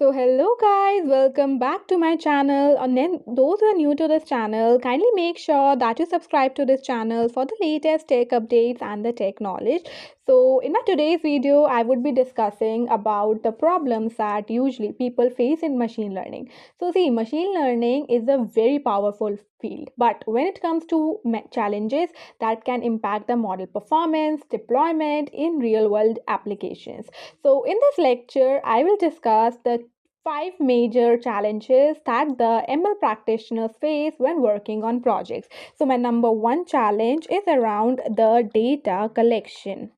So hello guys, welcome back to my channel. And then those who are new to this channel, kindly make sure that you subscribe to this channel for the latest tech updates and the tech knowledge. So in my today's video, I would be discussing about the problems that usually people face in machine learning. So see, machine learning is a very powerful field, but when it comes to challenges that can impact the model performance, deployment in real world applications. So in this lecture, I will discuss the five major challenges that the ML practitioners face when working on projects. So, my number one challenge is around the data collection.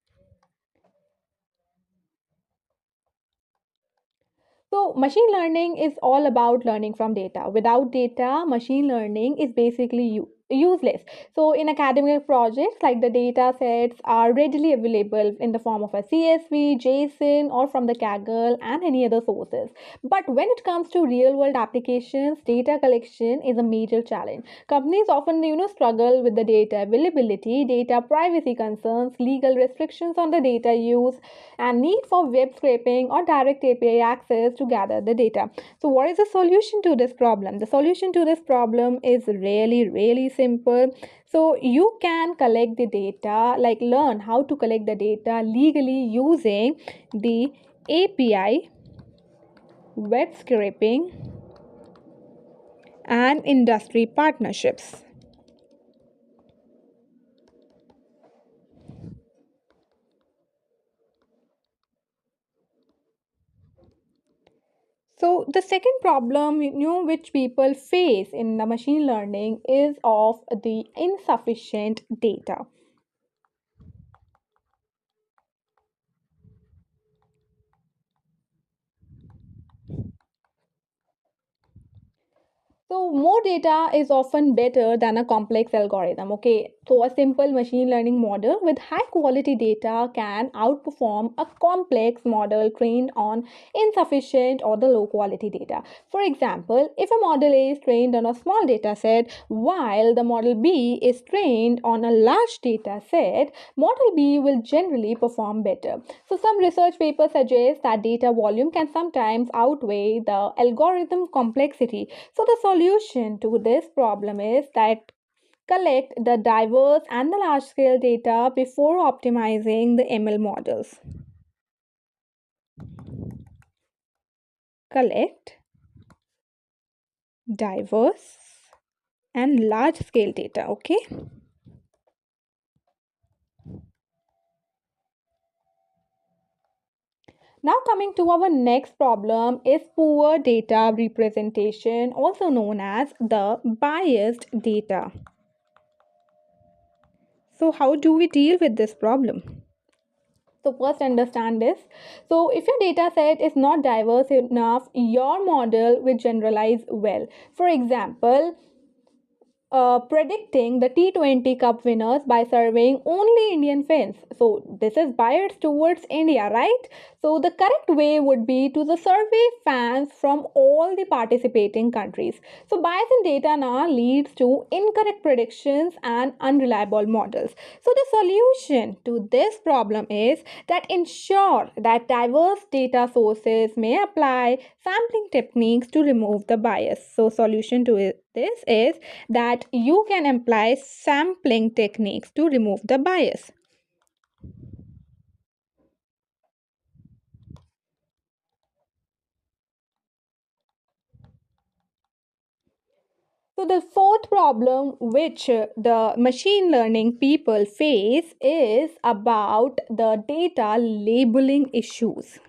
So, machine learning is all about learning from data. Without data, machine learning is basically useless. So, in academic projects, like the data sets are readily available in the form of a CSV, JSON, or from the Kaggle and any other sources. But when it comes to real world applications, data collection is a major challenge. Companies often, struggle with the data availability, data privacy concerns, legal restrictions on the data use, and need for web scraping or direct API access to gather the data. So, what is the solution to this problem? The solution to this problem is really simple. So, you can collect the data, like learn how to collect the data legally using the API, web scraping, and industry partnerships. So the second problem, which people face in the machine learning is of the insufficient data. So more data is often better than a complex algorithm. Okay, so a simple machine learning model with high quality data can outperform a complex model trained on insufficient or the low quality data. For example, if a model A is trained on a small data set while the model B is trained on a large data set, model B will generally perform better. So some research papers suggest that data volume can sometimes outweigh the algorithm complexity. So the solution to this problem is that collect the diverse and the large scale data before optimizing the ML models. Collect diverse and large scale data. Okay. Now, coming to our next problem is poor data representation, also known as the biased data. So, how do we deal with this problem? So, first understand this. So, if your data set is not diverse enough, your model will generalize well. For example, predicting the T20 Cup winners by surveying only Indian fans. So this is biased towards India, right? So the correct way would be to the survey fans from all the participating countries. So bias in data now leads to incorrect predictions and unreliable models. So the solution to this problem is that ensure that diverse data sources may apply sampling techniques to remove the bias. So solution to this is that you can apply sampling techniques to remove the bias. So, the fourth problem which the machine learning people face is about the data labeling issues.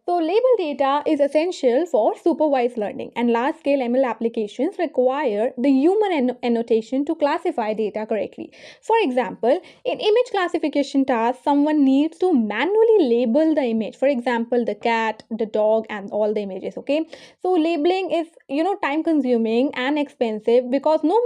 So, label data is essential for supervised learning, and large scale ML applications require the human annotation to classify data correctly. For example, in image classification tasks, someone needs to manually label the image. For example, the cat, the dog, and all the images. Okay, so labeling is time consuming and expensive because no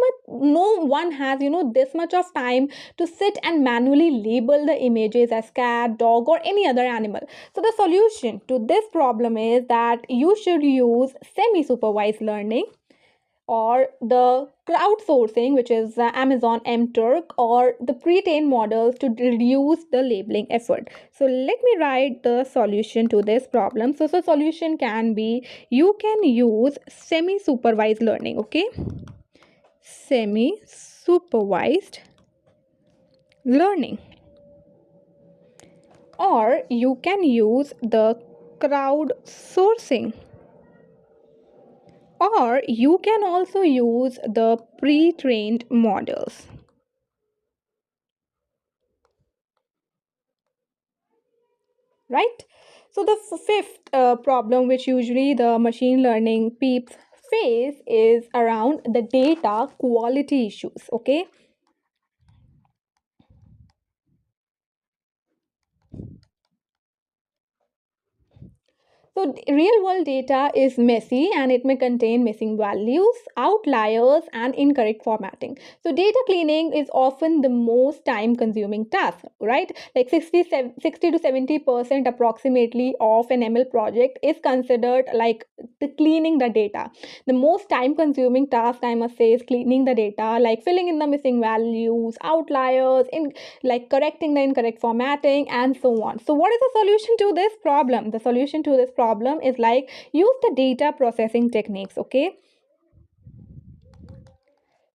one has this much of time to sit and manually label the images as cat, dog, or any other animal. So the solution to this problem is that you should use semi supervised learning, or the crowdsourcing, which is Amazon mturk, or the pre-trained models to reduce the labeling effort. So let me write the solution to this problem. So the solution can be, you can use semi supervised learning. Okay, semi supervised learning, or you can use the crowdsourcing, or you can also use the pre-trained models, right? So the fifth problem which usually the machine learning peeps face is around the data quality issues. Okay, so real world data is messy and it may contain missing values, outliers, and incorrect formatting. So data cleaning is often the most time consuming task, right? Like 60 to 70% approximately of an ML project is considered like the cleaning the data. The most time consuming task, I must say, is cleaning the data, like filling in the missing values, outliers, in like correcting the incorrect formatting, and so on. So what is the solution to this problem? The solution to this problem is like, use the data processing techniques. Okay,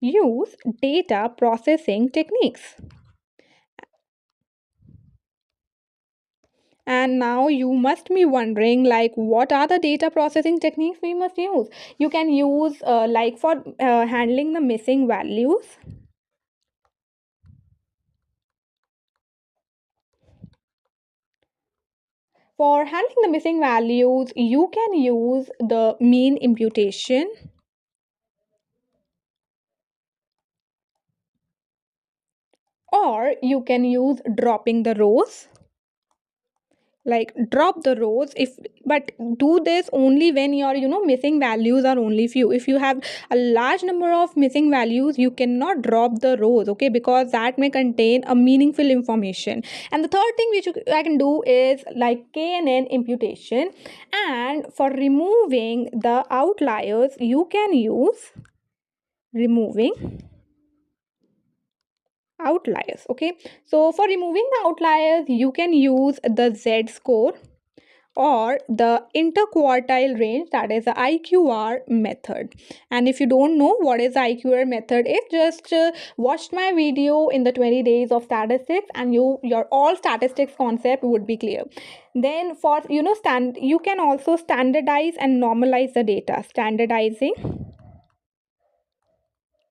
use data processing techniques. And now you must be wondering, like, what are the data processing techniques we must use? You can use like for handling the missing values. For handling the missing values, you can use the mean imputation, or you can use dropping the rows, like drop the rows if, but do this only when your missing values are only few. If you have a large number of missing values, you cannot drop the rows, okay, because that may contain a meaningful information. And the third thing which I can do is like knn imputation. And for removing the outliers, you can use removing outliers. Okay, so for removing the outliers, you can use the z score or the interquartile range, that is the IQR method. And if you don't know what is the IQR method, it just watched my video in the 20 days of statistics, and your all statistics concept would be clear. Then for you can also standardize and normalize the data, standardizing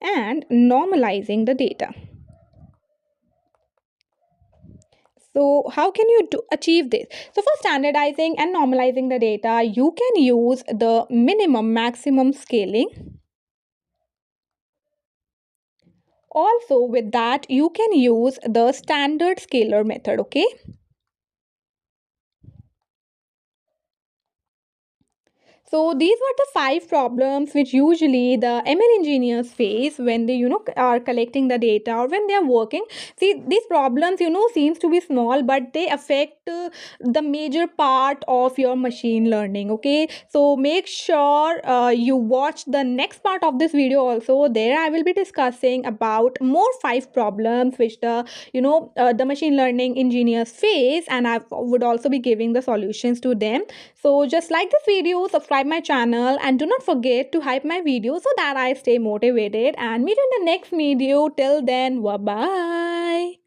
and normalizing the data. So how can you achieve this? So for standardizing and normalizing the data, you can use the minimum maximum scaling. Also with that, you can use the standard scalar method. Okay, so these were the five problems which usually the ML engineers face when they are collecting the data or when they are working. See, these problems seems to be small, but they affect the major part of your machine learning. Okay, so make sure you watch the next part of this video also. There I will be discussing about more five problems which the machine learning engineers face, and I would also be giving the solutions to them. So just like this video, subscribe my channel, and do not forget to hype my video so that I stay motivated, and meet you in the next video. Till then, bye bye.